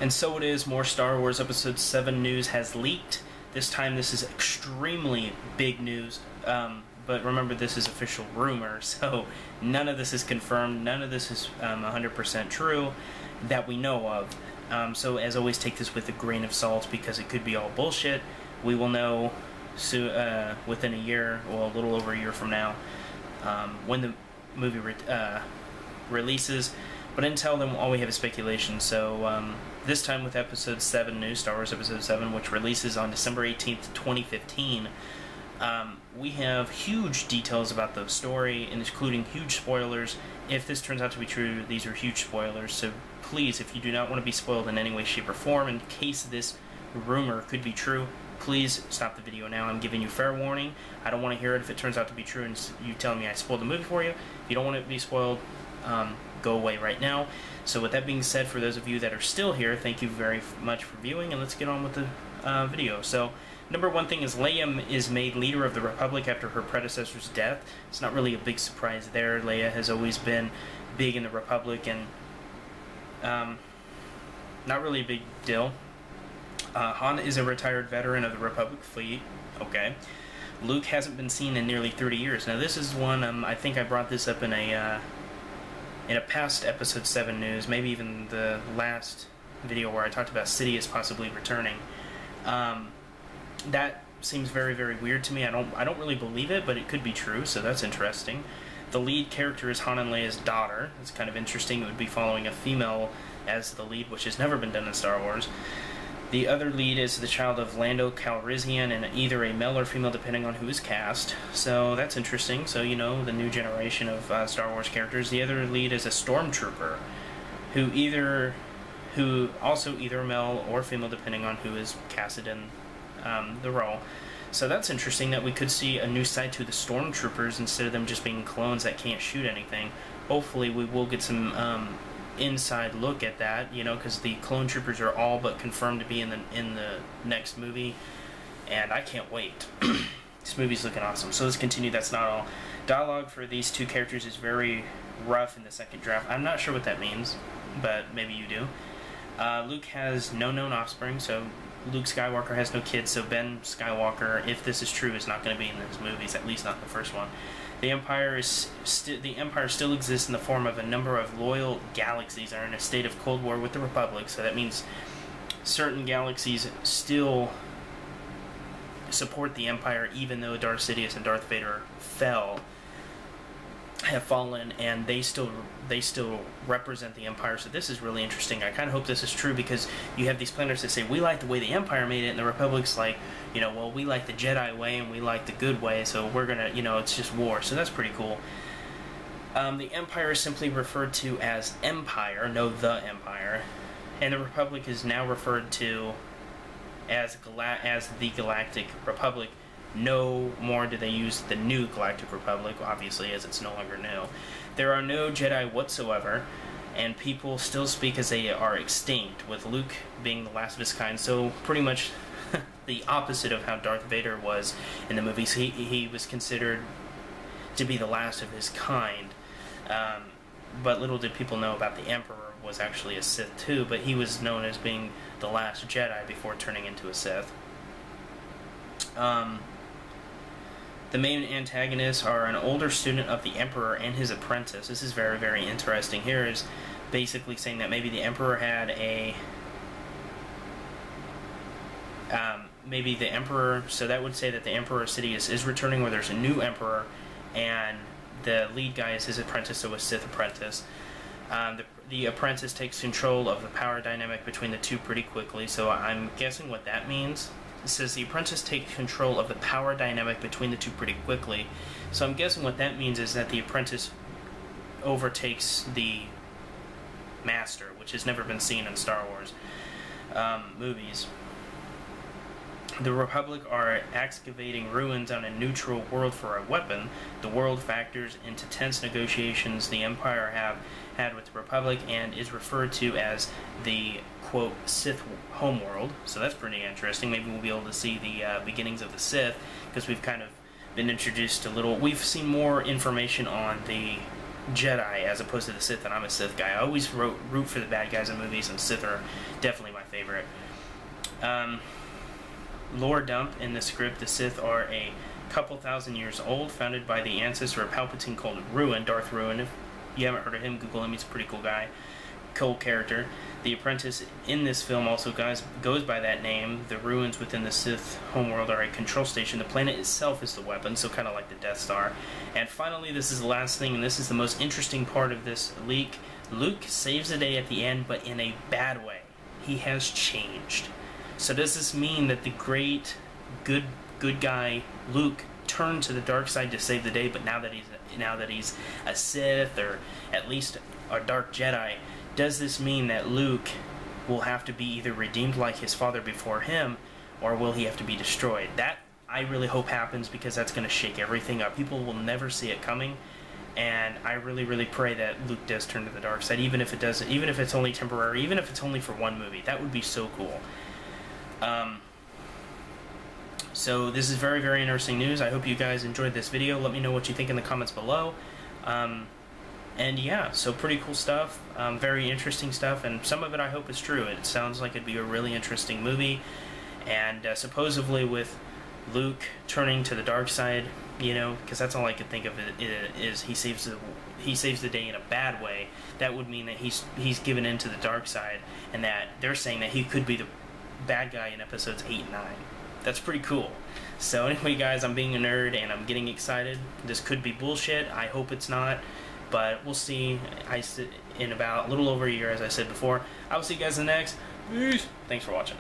And so it is, more Star Wars Episode 7 news has leaked. This time this is extremely big news, but remember this is official rumor, so none of this is confirmed, none of this is 100% true that we know of. So as always, take this with a grain of salt because it could be all bullshit. We will know within a year, well, a little over a year from now, when the movie releases. But until then, all we have is speculation. So this time with Episode 7 news, Star Wars Episode 7, which releases on December 18th, 2015, we have huge details about the story, including huge spoilers. If this turns out to be true, these are huge spoilers. So please, if you do not want to be spoiled in any way, shape, or form, in case this rumor could be true, please stop the video now. I'm giving you fair warning. I don't want to hear it if it turns out to be true and you telling me I spoiled the movie for you. If you don't want it to be spoiled, go away right now. So with that being said, for those of you that are still here, thank you very much for viewing, and let's get on with the video. So number one thing is Leia is made leader of the Republic after her predecessor's death. It's not really a big surprise there. Leia has always been big in the Republic, and not really a big deal. Han is a retired veteran of the Republic fleet. Okay. Luke hasn't been seen in nearly 30 years. Now this is one, I think I brought this up in a past Episode 7 news, maybe even the last video where I talked about Sidious possibly returning. That seems very, very weird to me. I don't really believe it, but it could be true, so that's interesting. The lead character is Han and Leia's daughter. It's kind of interesting. It would be following a female as the lead, which has never been done in Star Wars. The other lead is the child of Lando Calrissian, and either a male or female depending on who is cast. So that's interesting. So, you know, the new generation of Star Wars characters. The other lead is a stormtrooper, who also either male or female depending on who is casted in the role. So that's interesting that we could see a new side to the stormtroopers instead of them just being clones that can't shoot anything. Hopefully we will get some inside look at that, you know, because the clone troopers are all but confirmed to be in the next movie, and I can't wait. This movie's looking awesome. So let's continue. That's not all. Dialogue for these two characters is very rough in the second draft. I'm not sure what that means, but maybe you do. Luke has no known offspring, so Luke Skywalker has no kids, so Ben Skywalker, if this is true, is not going to be in those movies, at least not in the first one. The Empire still exists in the form of a number of loyal galaxies that are in a state of Cold War with the Republic, so that means certain galaxies still support the Empire even though Darth Sidious and Darth Vader have fallen, and they still represent the Empire. So this is really interesting. I kind of hope this is true, because you have these planners that say we like the way the Empire made it, and the Republic's like, you know, well, we like the Jedi way and we like the good way, so we're gonna, you know, it's just war. So that's pretty cool. The Empire is simply referred to as Empire, no the Empire, and the Republic is now referred to as the Galactic Republic. No more do they use the new Galactic Republic, obviously, as it's no longer new. There are no Jedi whatsoever, and people still speak as they are extinct, with Luke being the last of his kind, so pretty much the opposite of how Darth Vader was in the movies. He was considered to be the last of his kind, but little did people know about the Emperor was actually a Sith too, but he was known as being the last Jedi before turning into a Sith. The main antagonists are an older student of the Emperor and his apprentice. This is very, very interesting. Here is basically saying that maybe the Emperor had a... maybe the Emperor... So that would say that the Emperor Sidious is returning, or there's a new Emperor, and the lead guy is his apprentice, so a Sith apprentice. The apprentice takes control of the power dynamic between the two pretty quickly, so I'm guessing what that means. It says the apprentice takes control of the power dynamic between the two pretty quickly. So I'm guessing what that means is that the apprentice overtakes the master, which has never been seen in Star Wars movies. The Republic are excavating ruins on a neutral world for a weapon. The world factors into tense negotiations the Empire have had with the Republic and is referred to as the, quote, Sith homeworld. So that's pretty interesting. Maybe we'll be able to see the beginnings of the Sith, because we've kind of been introduced to we've seen more information on the Jedi as opposed to the Sith, and I'm a Sith guy. I always root for the bad guys in movies, and Sith are definitely my favorite. Lore dump in the script: the Sith are a couple thousand years old, founded by the ancestor of Palpatine called Ruin, Darth Ruin. If you haven't heard of him, Google him. He's a pretty cool guy, cool character. The apprentice in this film also goes by that name. The ruins within the Sith homeworld are a control station. The planet itself is the weapon, so kind of like the Death Star. And finally, this is the last thing, and this is the most interesting part of this leak. Luke saves the day at the end, but in a bad way. He has changed. So does this mean that the great, good guy Luke turned to the dark side to save the day, but now that he's a Sith, or at least a dark Jedi, does this mean that Luke will have to be either redeemed like his father before him, or will he have to be destroyed? That I really hope happens, because that's going to shake everything up. People will never see it coming, and I really, really pray that Luke does turn to the dark side, even if it doesn't, even if it's only temporary, even if it's only for one movie. That would be so cool. So this is very, very interesting news. I hope you guys enjoyed this video. Let me know what you think in the comments below. And yeah, so pretty cool stuff, very interesting stuff, and some of it I hope is true. It sounds like it'd be a really interesting movie, and supposedly with Luke turning to the dark side, you know, because that's all I could think of is he saves the day in a bad way. That would mean that he's given into the dark side, and that they're saying that he could be the bad guy in episodes 8 and 9. That's pretty cool. So anyway, guys, I'm being a nerd and I'm getting excited. This could be bullshit. I hope it's not. But we'll see. In about a little over a year, as I said before. I will see you guys in the next. Peace. Thanks for watching.